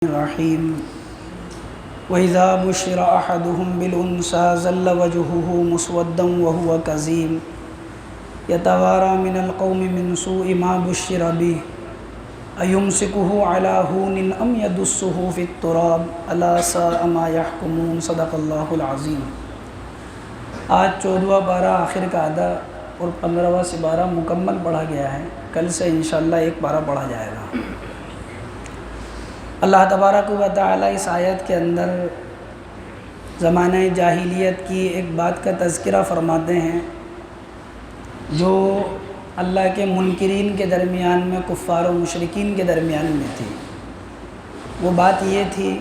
الرحیم وَإِذَا بُشِّرَ أَحَدُهُم بِالْأُنثَىٰ ظَلَّ وَجْهُهُ مُسْوَدًّا وَهُوَ كَظِيمٌ يَتَوَارَىٰ مِنَ الْقَوْمِ مِنْ سُوءِ مَا بُشِّرَ بِهِ أَيُمْسِكُهُ عَلَىٰ هُونٍ أَمْ يَدُسُّهُ فِي التُّرَابِ أَلَا سَاءَ مَا يَحْكُمُونَ صدق اللہ العظیم۔ آج 14واں پارہ آخر کا آدھا اور 15واں سپارہ مکمل پڑھا گیا ہے۔ کل سے انشاءاللہ ایک پارہ پڑھا جائے گا۔ اللہ تبارک و تعالی اس آیت کے اندر زمانہ جاہلیت کی ایک بات کا تذکرہ فرماتے ہیں جو اللہ کے منکرین کے درمیان میں، کفار و مشرکین کے درمیان میں تھی۔ وہ بات یہ تھی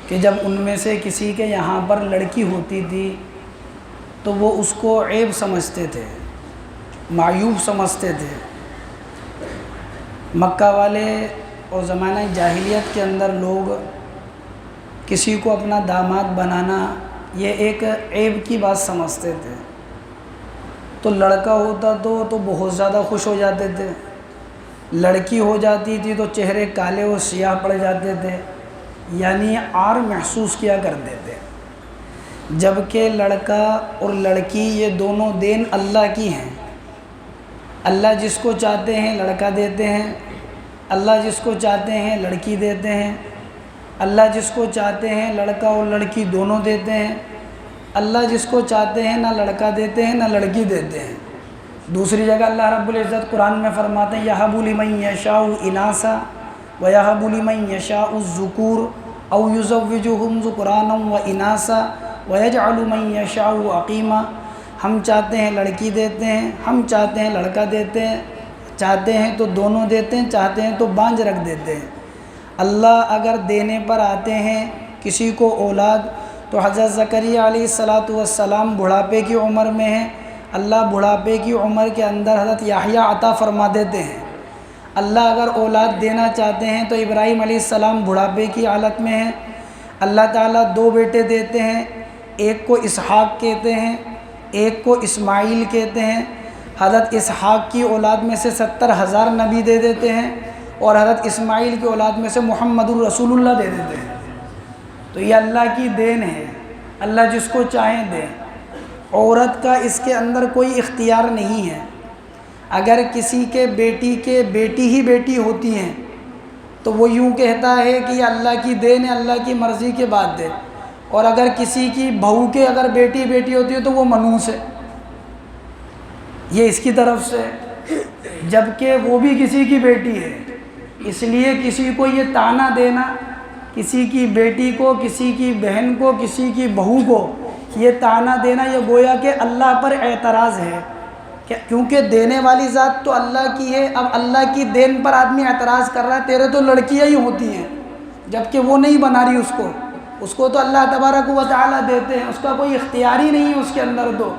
کہ جب ان میں سے کسی کے یہاں پر لڑکی ہوتی تھی تو وہ اس کو عیب سمجھتے تھے، معیوب سمجھتے تھے۔ مکہ والے اور زمانہ جاہلیت کے اندر لوگ کسی کو اپنا داماد بنانا یہ ایک عیب کی بات سمجھتے تھے۔ تو لڑکا ہوتا تو بہت زیادہ خوش ہو جاتے تھے، لڑکی ہو جاتی تھی تو چہرے کالے اور سیاہ پڑ جاتے تھے، یعنی عار محسوس کیا کرتے تھے۔ جبکہ لڑکا اور لڑکی یہ دونوں دین اللہ کی ہیں۔ اللہ جس کو چاہتے ہیں لڑکا دیتے ہیں، اللہ جس کو چاہتے ہیں لڑکی دیتے ہیں، اللہ جس کو چاہتے ہیں لڑکا اور لڑکی دونوں دیتے ہیں، اللہ جس کو چاہتے ہیں نہ لڑکا دیتے ہیں نہ لڑکی دیتے ہیں۔ دوسری جگہ اللہ رب العزت قرآن میں فرماتے ہیں یَهَبُ لِمَن يَشَاءُ إِنَاثًا وَيَهَبُ لِمَن يَشَاءُ الذُّكُورَ أَوْ يُزَوِّجُهُمْ ذُكْرَانًا وَإِنَاثًا وَيَجْعَلُ مَن يَشَاءُ عَقِيمًا۔ ہم چاہتے ہیں لڑکی دیتے ہیں، ہم چاہتے ہیں لڑکا دیتے ہیں، چاہتے ہیں تو دونوں دیتے ہیں، چاہتے ہیں تو بانجھ رکھ دیتے ہیں۔ اللہ اگر دینے پر آتے ہیں کسی کو اولاد تو حضرت زکریا علیہ السلام بڑھاپے کی عمر میں ہیں، اللہ بڑھاپے کی عمر کے اندر حضرت یحییٰ عطا فرما دیتے ہیں۔ اللہ اگر اولاد دینا چاہتے ہیں تو ابراہیم علیہ السلام بڑھاپے کی حالت میں ہیں، اللہ تعالیٰ 2 بیٹے دیتے ہیں، ایک کو اسحاق کہتے ہیں، ایک کو اسماعیل کہتے ہیں۔ حضرت اسحاق کی اولاد میں سے 70,000 نبی دے دیتے ہیں اور حضرت اسماعیل کی اولاد میں سے محمد الرسول اللہ دے دیتے ہیں۔ تو یہ اللہ کی دین ہے، اللہ جس کو چاہیں دے۔ عورت کا اس کے اندر کوئی اختیار نہیں ہے۔ اگر کسی کے بیٹی ہی بیٹی ہوتی ہیں تو وہ یوں کہتا ہے کہ یہ اللہ کی دین ہے، اللہ کی مرضی کے بعد دے، اور اگر کسی کی بہو کے اگر بیٹی ہوتی ہے تو وہ منوس ہے، یہ اس کی طرف سے، جبکہ وہ بھی کسی کی بیٹی ہے۔ اس لیے کسی کو یہ طعنہ دینا، کسی کی بیٹی کو، کسی کی بہن کو، کسی کی بہو کو یہ طعنہ دینا، یہ گویا کہ اللہ پر اعتراض ہے، کیونکہ دینے والی ذات تو اللہ کی ہے۔ اب اللہ کی دین پر آدمی اعتراض کر رہا ہے، تیرے تو لڑکیاں ہی ہوتی ہیں، جبکہ وہ نہیں بنا رہی اس کو تو اللہ تبارک و تعالیٰ دیتے ہیں، اس کا کوئی اختیار ہی نہیں ہے اس کے اندر۔ تو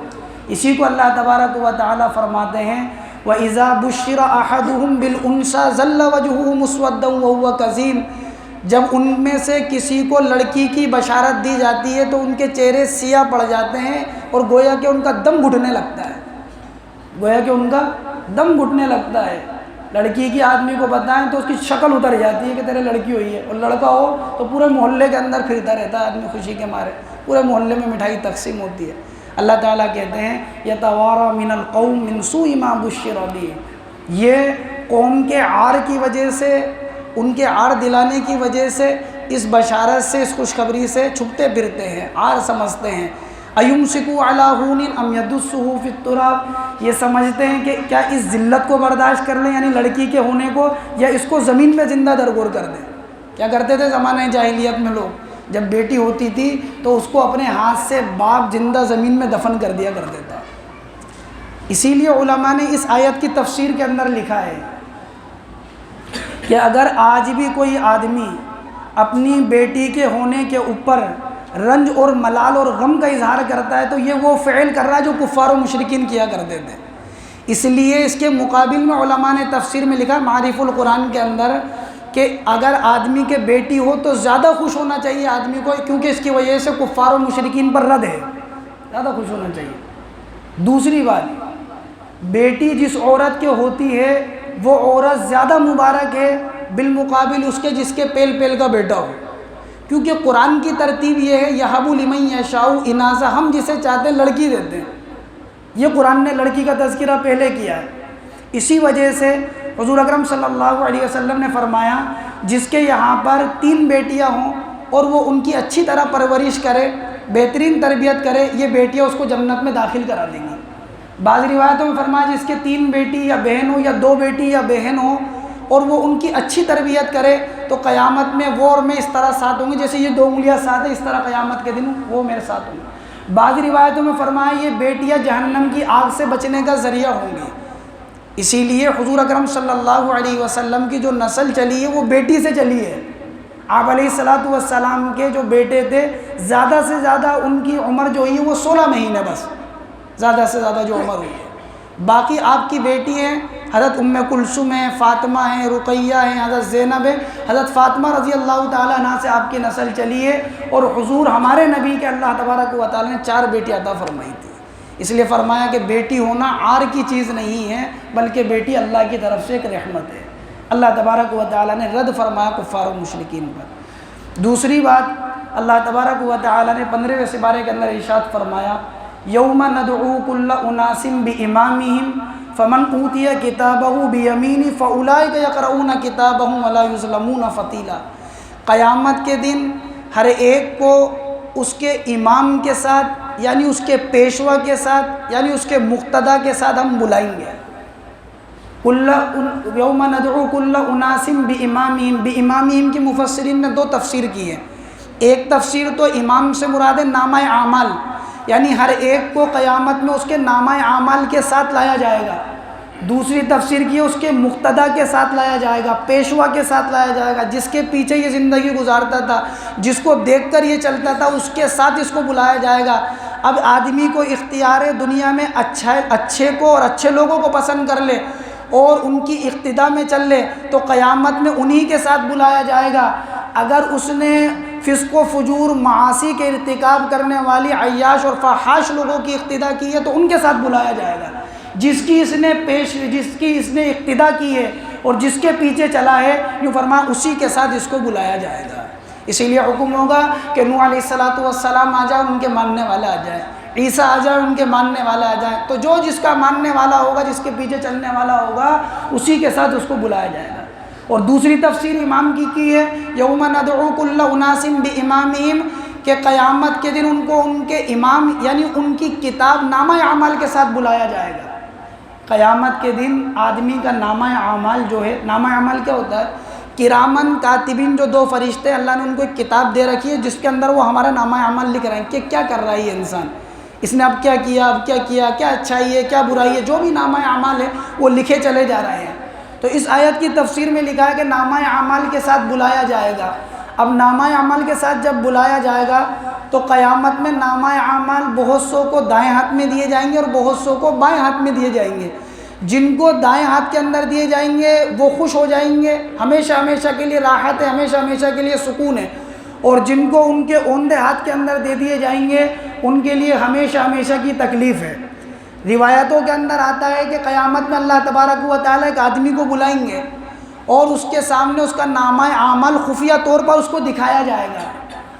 اسی کو اللہ تبارک و تعالیٰ فرماتے ہیں وَإِذَا بُشِّرَ أَحَدُهُم بِالْأُنثَىٰ ظَلَّ وَجْهُهُ مُسْوَدًّا وَهُوَ كَظِيمٌ۔ جب ان میں سے کسی کو لڑکی کی بشارت دی جاتی ہے تو ان کے چہرے سیاہ پڑ جاتے ہیں اور گویا کہ ان کا دم گھٹنے لگتا ہے، گویا کہ ان کا دم گھٹنے لگتا ہے۔ لڑکی کی آدمی کو بتائیں تو اس کی شکل اتر جاتی ہے کہ تیرے لڑکی ہوئی ہے، اور لڑکا ہو تو پورے محلے کے اندر پھرتا رہتا ہے آدمی خوشی کے مارے، پورے محلے میں مٹھائی تقسیم ہوتی ہے۔ اللہ تعالیٰ کہتے ہیں یتوارا من القوم من سوء ما بشر بہ، یہ قوم کے عار کی وجہ سے، ان کے عار دلانے کی وجہ سے، اس بشارت سے، اس خوشخبری سے چھپتے پھرتے ہیں، عار سمجھتے ہیں۔ ایمسکوا علی ہون ام یدسہ فی التراب، یہ سمجھتے ہیں کہ کیا اس ذلت کو برداشت کر لیں، یعنی لڑکی کے ہونے کو، یا اس کو زمین میں زندہ درگور کر دیں۔ کیا کرتے تھے زمانہ جاہلیت میں لوگ؟ جب بیٹی ہوتی تھی تو اس کو اپنے ہاتھ سے باپ زندہ زمین میں دفن کر دیا کرتے تھے۔ اسی لیے علماء نے اس آیت کی تفسیر کے اندر لکھا ہے کہ اگر آج بھی کوئی آدمی اپنی بیٹی کے ہونے کے اوپر رنج اور ملال اور غم کا اظہار کرتا ہے تو یہ وہ فعل کر رہا ہے جو کفار و مشرکین کیا کرتے تھے۔ اس لیے اس کے مقابل میں علماء نے تفسیر میں لکھا معارف القرآن کے اندر کہ اگر آدمی کے بیٹی ہو تو زیادہ خوش ہونا چاہیے آدمی کو، کیونکہ اس کی وجہ سے کفار و مشرکین پر رد ہے، زیادہ خوش ہونا چاہیے۔ دوسری بات، بیٹی جس عورت کے ہوتی ہے وہ عورت زیادہ مبارک ہے بالمقابل اس کے جس کے پیل پیل کا بیٹا ہو، کیونکہ قرآن کی ترتیب یہ ہے یہب لمن یشاء اناثا، ہم جسے چاہتے ہیں لڑکی دیتے ہیں، یہ قرآن نے لڑکی کا تذکرہ پہلے کیا ہے۔ اسی وجہ سے حضور اکرم صلی اللہ علیہ وسلم نے فرمایا جس کے یہاں پر 3 بیٹیاں ہوں اور وہ ان کی اچھی طرح پرورش کرے، بہترین تربیت کرے، یہ بیٹیاں اس کو جنت میں داخل کرا دیں گی۔ بعض روایتوں میں فرمایا جس کے 3 بیٹی یا بہن ہو یا 2 بیٹی یا بہن ہو اور وہ ان کی اچھی تربیت کرے تو قیامت میں وہ اور میں اس طرح ساتھ ہوں گے، جیسے یہ 2 انگلیاں ساتھ ہیں اس طرح قیامت کے دن وہ میرے ساتھ ہوں گے۔ بعض روایتوں میں فرمایا یہ بیٹیاں جہنم کی آگ سے بچنے کا ذریعہ ہوں گی۔ اسی لیے حضور اکرم صلی اللہ علیہ وسلم کی جو نسل چلی ہے وہ بیٹی سے چلی ہے۔ آپ علیہ الصلاۃ والسلام کے جو بیٹے تھے زیادہ سے زیادہ ان کی عمر جو ہوئی ہے وہ 16 مہینے بس، زیادہ سے زیادہ جو عمر ہوئی ہے۔ باقی آپ کی بیٹی ہیں حضرت ام کلثوم ہیں، فاطمہ ہیں، رقیہ ہیں، حضرت زینب ہیں۔ حضرت فاطمہ رضی اللہ تعالیٰ عنہ سے آپ کی نسل چلی ہے، اور حضور ہمارے نبی کے اللہ تبارک و تعالیٰ نے 4 بیٹی عطا فرمائی تھی۔ اس لیے فرمایا کہ بیٹی ہونا عار کی چیز نہیں ہے، بلکہ بیٹی اللہ کی طرف سے ایک رحمت ہے۔ اللہ تبارک و تعالیٰ نے رد فرمایا کفار و مشرکین پر۔ دوسری بات، اللہ تبارک و تعالیٰ نے 15ویں سپارے کے اندر ارشاد فرمایا یوم ندعو کل اناس بامامہم فمن اوتی کتابہ بیمینہ فاولئک یقرؤون کتابہم ولا یظلمون فتیلا۔ قیامت کے دن ہر ایک کو اس کے امام کے ساتھ، یعنی اس کے پیشوا کے ساتھ، یعنی اس کے مقتدا کے ساتھ ہم بلائیں گے۔ یوم ندعو کل اناس بامامہم، بامامہم کی مفسرین نے 2 تفسیر کی ہے۔ ایک تفسیر تو امام سے مراد ہے نامہ اعمال، یعنی ہر ایک کو قیامت میں اس کے نامہ اعمال کے ساتھ لایا جائے گا۔ دوسری تفسیر کی ہے اس کے مقتدا کے ساتھ لایا جائے گا، پیشوا کے ساتھ لایا جائے گا، جس کے پیچھے یہ زندگی گزارتا تھا، جس کو دیکھ کر یہ چلتا تھا، اس کے ساتھ اس کو بلایا جائے گا۔ اب آدمی کو اختیار ہے دنیا میں اچھے کو اور اچھے لوگوں کو پسند کر لے اور ان کی اقتدا میں چل لے تو قیامت میں انہی کے ساتھ بلایا جائے گا۔ اگر اس نے فسق و فجور، معاصی کے ارتکاب کرنے والی عیاش اور فحاش لوگوں کی اقتدا کی ہے تو ان کے ساتھ بلایا جائے گا۔ جس کی اس نے اقتدا کی ہے اور جس کے پیچھے چلا ہے، یوں فرمایا اسی کے ساتھ اس کو بلایا جائے گا۔ اسی لیے حکم ہوگا کہ نوح علیہ الصلاۃ والسلام آ جائے، ان کے ماننے والے آ جائیں، عیسیٰ آ جائے، ان کے ماننے والے آ جائیں، تو جو جس کا ماننے والا ہوگا، جس کے پیچھے چلنے والا ہوگا، اسی کے ساتھ اس کو بلایا جائے گا۔ اور دوسری تفسیر امام کی ہے یوم ندعو کل اناس بامامہم، کہ قیامت کے دن ان کو ان کے امام یعنی ان کی کتاب نامہ اعمال کے ساتھ بلایا جائے گا۔ قیامت کے دن آدمی کا نامہ اعمال جو ہے، نامہ اعمال کیا ہوتا ہے؟ کرامن کاتبین، جو 2 فرشتے اللہ نے ان کو ایک کتاب دے رکھی ہے جس کے اندر وہ ہمارا نامہ اعمال لکھ رہے ہیں کہ کیا کر رہا ہے یہ انسان، اس نے اب کیا کیا، اب کیا کیا، کیا اچھائی ہے، کیا برائی ہے، جو بھی نامہ اعمال ہے وہ لکھے چلے جا رہے ہیں۔ تو اس آیت کی تفسیر میں لکھا ہے کہ نامہ اعمال کے ساتھ بلایا جائے گا۔ اب نامہ اعمال کے ساتھ جب بلایا جائے گا تو قیامت میں نامہ اعمال بہت سو کو دائیں ہاتھ میں دیے جائیں گے اور بہت سو کو بائیں ہاتھ میں دیے جائیں گے۔ جن کو دائیں ہاتھ کے اندر دیے جائیں گے وہ خوش ہو جائیں گے، ہمیشہ ہمیشہ کے لیے راحت ہے، ہمیشہ ہمیشہ کے لیے سکون ہے، اور جن کو ان کے اوندے ہاتھ کے اندر دے دیے جائیں گے ان کے لیے ہمیشہ ہمیشہ کی تکلیف ہے۔ روایتوں کے اندر آتا ہے کہ قیامت میں اللہ تبارک و تعالیٰ ایک آدمی کو بلائیں گے اور اس کے سامنے اس کا نامہ اعمال خفیہ طور پر اس کو دکھایا جائے گا۔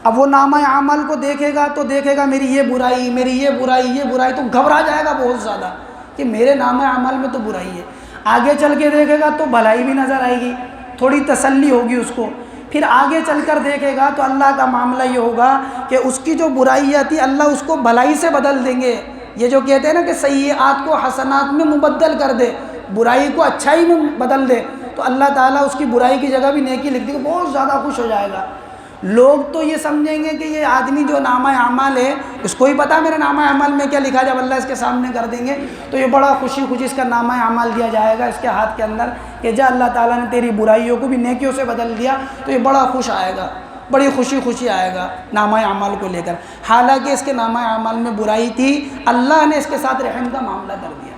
اب وہ نامہ اعمال کو دیکھے گا تو دیکھے گا میری یہ برائی، میری یہ برائی، یہ برائی، تو گھبرا جائے گا بہت زیادہ کہ میرے نامہ اعمال میں تو برائی ہے۔ آگے چل کے دیکھے گا تو بھلائی بھی نظر آئے گی، تھوڑی تسلی ہوگی اس کو۔ پھر آگے چل کر دیکھے گا تو اللہ کا معاملہ یہ ہوگا کہ اس کی جو برائیاں تھی اللہ اس کو بھلائی سے بدل دیں گے۔ یہ جو کہتے ہیں نا کہ سیئات کو حسنات میں مبدل کر دے، برائی کو اچھائی میں بدل دے، تو اللہ تعالیٰ اس کی برائی کی جگہ بھی نیکی لکھ دے گا، بہت زیادہ خوش ہو جائے گا۔ لوگ تو یہ سمجھیں گے کہ یہ آدمی جو نامہ اعمال ہے اس کو ہی پتہ میرے نامہ اعمال میں کیا لکھا، جب اللہ اس کے سامنے کر دیں گے تو یہ بڑا خوشی خوشی اس کا نامہ اعمال دیا جائے گا اس کے ہاتھ کے اندر کہ جا اللہ تعالیٰ نے تیری برائیوں کو بھی نیکیوں سے بدل دیا، تو یہ بڑا خوش آئے گا، بڑی خوشی خوشی آئے گا نامہ اعمال کو لے کر۔ حالانکہ اس کے نامہ اعمال میں برائی تھی، اللہ نے اس کے ساتھ رحم کا معاملہ کر دیا۔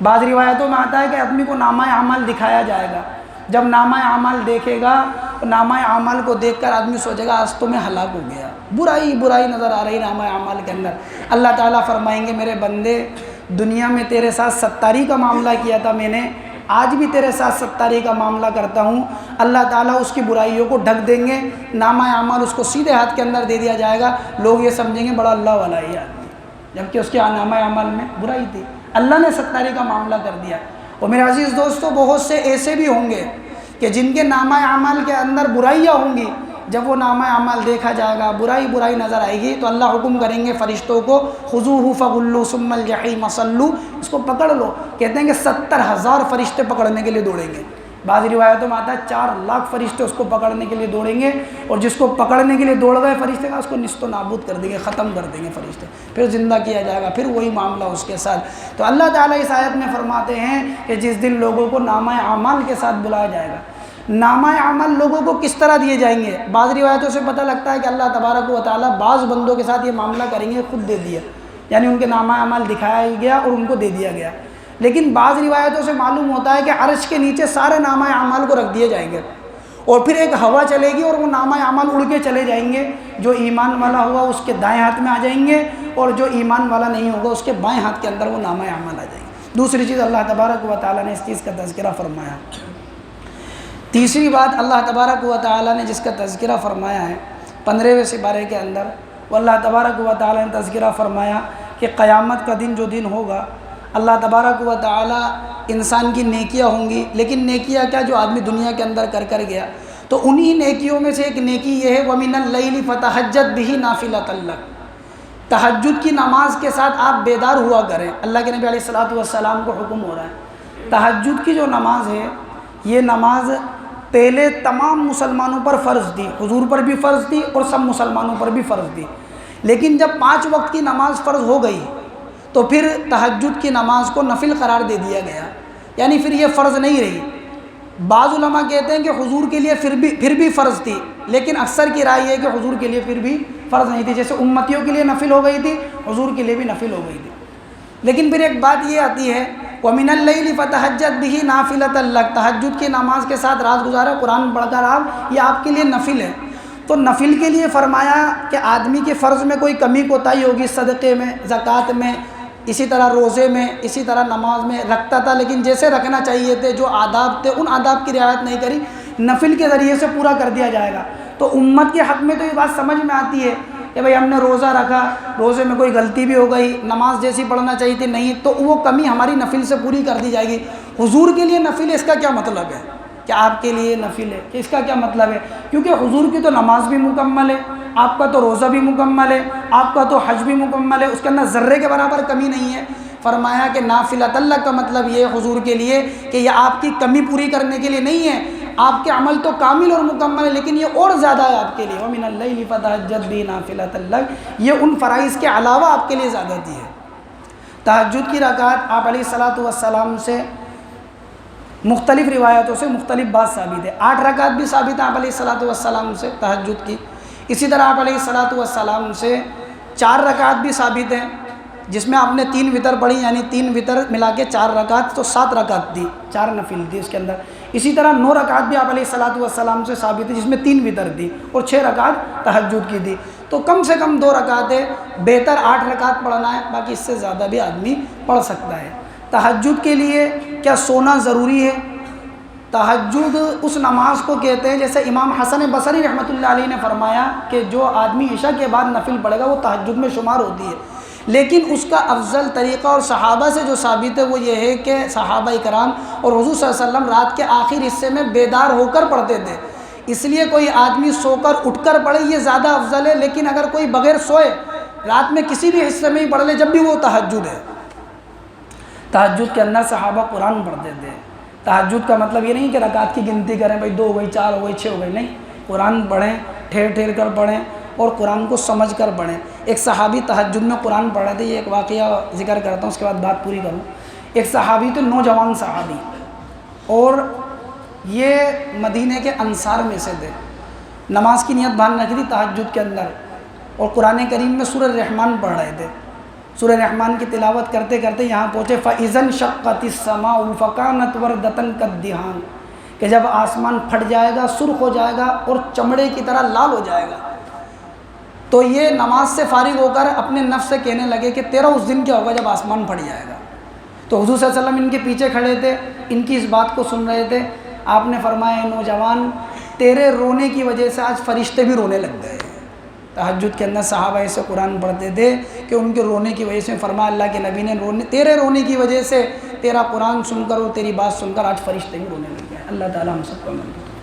بعض روایتوں میں آتا ہے کہ آدمی کو نامہ اعمال دکھایا جائے گا، جب نامہ اعمال دیکھے گا تو نامہ اعمال کو دیکھ کر آدمی سوچے گا آج تو میں ہلاک ہو گیا، برائی برائی نظر آ رہی نامہ اعمال کے اندر۔ اللہ تعالیٰ فرمائیں گے میرے بندے، دنیا میں تیرے ساتھ ستاری کا معاملہ کیا تھا میں نے، آج بھی تیرے ساتھ ستاری کا معاملہ کرتا ہوں، اللہ تعالیٰ اس کی برائیوں کو ڈھک دیں گے، نامہ اعمال اس کو سیدھے ہاتھ کے اندر دے دیا جائے گا، لوگ یہ سمجھیں گے بڑا اللہ والا ہے یہ آدمی، جبکہ اس کے نامہ اعمال میں برائی تھی، اللہ نے ستاری کا معاملہ کر دیا۔ اور میرے عزیز دوستو، بہت سے ایسے بھی ہوں گے کہ جن کے نامہ اعمال کے اندر برائیاں ہوں گی، جب وہ نامہ اعمال دیکھا جائے گا، برائی نظر آئے گی، تو اللہ حکم کریں گے فرشتوں کو، خذوہ فغلوا ثم الجحیم صلوا، اس کو پکڑ لو۔ کہتے ہیں کہ 70,000 فرشتے پکڑنے کے لیے دوڑیں گے، بعض روایتوں میں آتا ہے 4 لاکھ فرشتے اس کو پکڑنے کے لیے دوڑیں گے، اور جس کو پکڑنے کے لیے دوڑ گئے فرشتے کا، اس کو نیست و نابود کر دیں گے، ختم کر دیں گے فرشتے، پھر زندہ کیا جائے گا، پھر وہی معاملہ اس کے ساتھ۔ تو اللہ تعالیٰ اس آیت میں فرماتے ہیں کہ جس دن لوگوں کو نامہ اعمال کے ساتھ بلایا جائے گا، نامہ اعمال لوگوں کو کس طرح دیے جائیں گے؟ بعض روایتوں سے پتہ لگتا ہے کہ اللہ تبارک و تعالیٰ بعض بندوں کے ساتھ یہ معاملہ کریں گے، خود دے دیا، یعنی ان کے نامہ اعمال دکھایا گیا اور ان کو دے دیا گیا۔ لیکن بعض روایتوں سے معلوم ہوتا ہے کہ عرش کے نیچے سارے نامہ اعمال کو رکھ دیے جائیں گے، اور پھر ایک ہوا چلے گی اور وہ نامہ اعمال اڑ کے چلے جائیں گے، جو ایمان والا ہوا اس کے دائیں ہاتھ میں آ جائیں گے، اور جو ایمان والا نہیں ہوگا اس کے بائیں ہاتھ کے اندر وہ نامہ اعمال آ جائیں گے۔ دوسری چیز اللہ تبارک و تعالیٰ نے اس چیز کا تذکرہ فرمایا۔ تیسری بات اللہ تبارک و تعالیٰ نے جس کا تذکرہ فرمایا ہے 15ویں سپارے کے اندر، وہ اللہ تبارک و تعالیٰ نے تذکرہ فرمایا کہ قیامت کا دن جو دن ہوگا، اللہ تبارک و تعالیٰ انسان کی نیکیاں ہوں گی، لیکن نیکیاں کیا جو آدمی دنیا کے اندر کر گیا، تو انہی نیکیوں میں سے ایک نیکی یہ ہے وَمِنَ اللَّيْلِ فَتَهَجَّدْ بِهِ نَافِلَةً لَكَ، تہجد کی نماز کے ساتھ آپ بیدار ہوا کریں۔ اللہ کے نبی علیہ الصلوۃ والسلام کو حکم ہو رہا ہے تہجد کی جو نماز ہے، یہ نماز پہلے تمام مسلمانوں پر فرض تھی، حضور پر بھی فرض تھی اور سب مسلمانوں پر بھی فرض تھی، لیکن جب 5 وقت کی نماز فرض ہو گئی تو پھر تہجد کی نماز کو نفل قرار دے دیا گیا، یعنی پھر یہ فرض نہیں رہی۔ بعض علماء کہتے ہیں کہ حضور کے لیے پھر بھی فرض تھی، لیکن اکثر کی رائے یہ ہے کہ حضور کے لیے پھر بھی فرض نہیں تھی، جیسے امتیوں کے لیے نفل ہو گئی تھی، حضور کے لیے بھی نفل ہو گئی تھی۔ لیکن پھر ایک بات یہ آتی ہے وَمِنَ اللَّيْلِ فَتَهَجَّدْ بِهِ نَافِلَةً لَكَ، تہجد کی نماز کے ساتھ رات گزارا، قرآن پڑھ کر آپ، یہ آپ کے لیے نفل ہے۔ تو نفل کے لیے فرمایا کہ آدمی کے فرض میں کوئی کمی کوتاہی ہوگی، صدقے میں، زکوٰۃ میں، اسی طرح روزے میں، اسی طرح نماز میں رکھتا تھا، لیکن جیسے رکھنا چاہیے تھے، جو آداب تھے ان آداب کی رعایت نہیں کری، نفل کے ذریعے سے پورا کر دیا جائے گا۔ تو امت کے حق میں تو یہ بات سمجھ میں آتی ہے کہ بھئی ہم نے روزہ رکھا، روزے میں کوئی غلطی بھی ہو گئی، نماز جیسی پڑھنا چاہیے تھی نہیں، تو وہ کمی ہماری نفل سے پوری کر دی جائے گی۔ حضور کے لیے نفل ہے، اس کا کیا مطلب ہے کہ آپ کے لیے نفل ہے، کہ اس کا کیا مطلب ہے؟ کیونکہ حضور کی تو نماز بھی مکمل ہے، آپ کا تو روزہ بھی مکمل ہے، آپ کا تو حج بھی مکمل ہے، اس کے اندر ذرے کے برابر کمی نہیں ہے۔ فرمایا کہ نافلۃ اللہ کا مطلب یہ حضور کے لیے کہ یہ آپ کی کمی پوری کرنے کے لیے نہیں ہے، آپ کے عمل تو کامل اور مکمل ہے، لیکن یہ اور زیادہ ہے آپ کے لیے، وَمِنَ اللَّيْلِ فَتَهَجَّدْ بِهِ نَافِلَةً لَكَ، یہ ان فرائض کے علاوہ آپ کے لیے زیادتی ہے۔ تہجد کی رکعت آپ علیہ الصلوۃ والسلام سے مختلف روایتوں سے مختلف بات ثابت ہے، 8 رکعت بھی ثابت ہے آپ علیہ الصلوۃ والسلام سے تہجد کی، اسی طرح آپ علیہ الصلوۃ والسلام سے 4 رکعت بھی ثابت ہیں، جس میں آپ نے 3 وتر پڑھی، یعنی 3 وتر ملا کے 4 رکعت، تو 7 رکعت دی، 4 نفل دی اس کے اندر۔ اسی طرح 9 رکعت بھی آپ علیہ الصلوۃ والسلام سے ثابت ہے، جس میں 3 وتر دی اور 6 رکعت تہجد کی دی۔ تو کم سے کم 2 رکعتیں، بہتر 8 رکعت پڑھنا ہے، باقی اس سے زیادہ بھی آدمی پڑھ سکتا ہے۔ تہجد کے لیے کیا سونا ضروری ہے؟ تہجد اس نماز کو کہتے ہیں، جیسے امام حسن بصری رحمۃ اللہ علیہ نے فرمایا کہ جو آدمی عشاء کے بعد نفل پڑھے گا وہ تہجد میں شمار ہوتی ہے، لیکن اس کا افضل طریقہ اور صحابہ سے جو ثابت ہے وہ یہ ہے کہ صحابہ کرام اور حضور صلی اللہ علیہ وسلم رات کے آخر حصے میں بیدار ہو کر پڑھتے تھے، اس لیے کوئی آدمی سو کر اٹھ کر پڑھے یہ زیادہ افضل ہے، لیکن اگر کوئی بغیر سوئے رات میں کسی بھی حصے میں ہی پڑھ لے جب بھی وہ تہجد ہے۔ تہجد کے اندر صحابہ قرآن پڑھتے تھے۔ تہجد کا مطلب یہ نہیں کہ رکعت کی گنتی کریں، بھائی 2 ہو گئی، 4 ہو گئی، 6 ہو گئی، نہیں، قرآن پڑھیں، ٹھہر ٹھہر کر پڑھیں اور قرآن کو سمجھ کر پڑھیں۔ ایک صحابی تہجد میں قرآن پڑھ رہے تھے، یہ ایک واقعہ ذکر کرتا ہوں اس کے بعد بات پوری کروں۔ ایک صحابی تو نوجوان صحابی، اور یہ مدینے کے انصار میں سے تھے، نماز کی نیت باندھ رکھی تھی تہجد کے اندر، اور قرآن کریم میں سورہ رحمان پڑھ رہے تھے۔ سورہ رحمان کی تلاوت کرتے کرتے یہاں پہنچے فَإِذَا انشَقَّتِ السَّمَاءُ فَكَانَتْ وَرْدَةً كَالدِّهَانِ، کہ جب آسمان پھٹ جائے گا، سرخ ہو جائے گا اور چمڑے کی طرح لال ہو جائے گا۔ تو یہ نماز سے فارغ ہو کر اپنے نفس سے کہنے لگے کہ تیرا اس دن کیا ہوگا جب آسمان پھٹ جائے گا۔ تو حضور صلی اللہ علیہ وسلم ان کے پیچھے کھڑے تھے، ان کی اس بات کو سن رہے تھے. آپ نے فرمایا اے نوجوان، تیرے رونے کی وجہ سے آج فرشتے بھی رونے لگ گئے. تہجد کے اندر صحابہ ایسے قرآن پڑھتے تھے کہ ان کے رونے کی وجہ سے فرمایا اللہ کے نبی نے تیرے رونے کی وجہ سے تیرا قرآن سن کر اور تیری بات سن کر آج فرشتے بھی رونے لگ گئے. اللہ تعالیٰ ہم سب کو عمل کرے.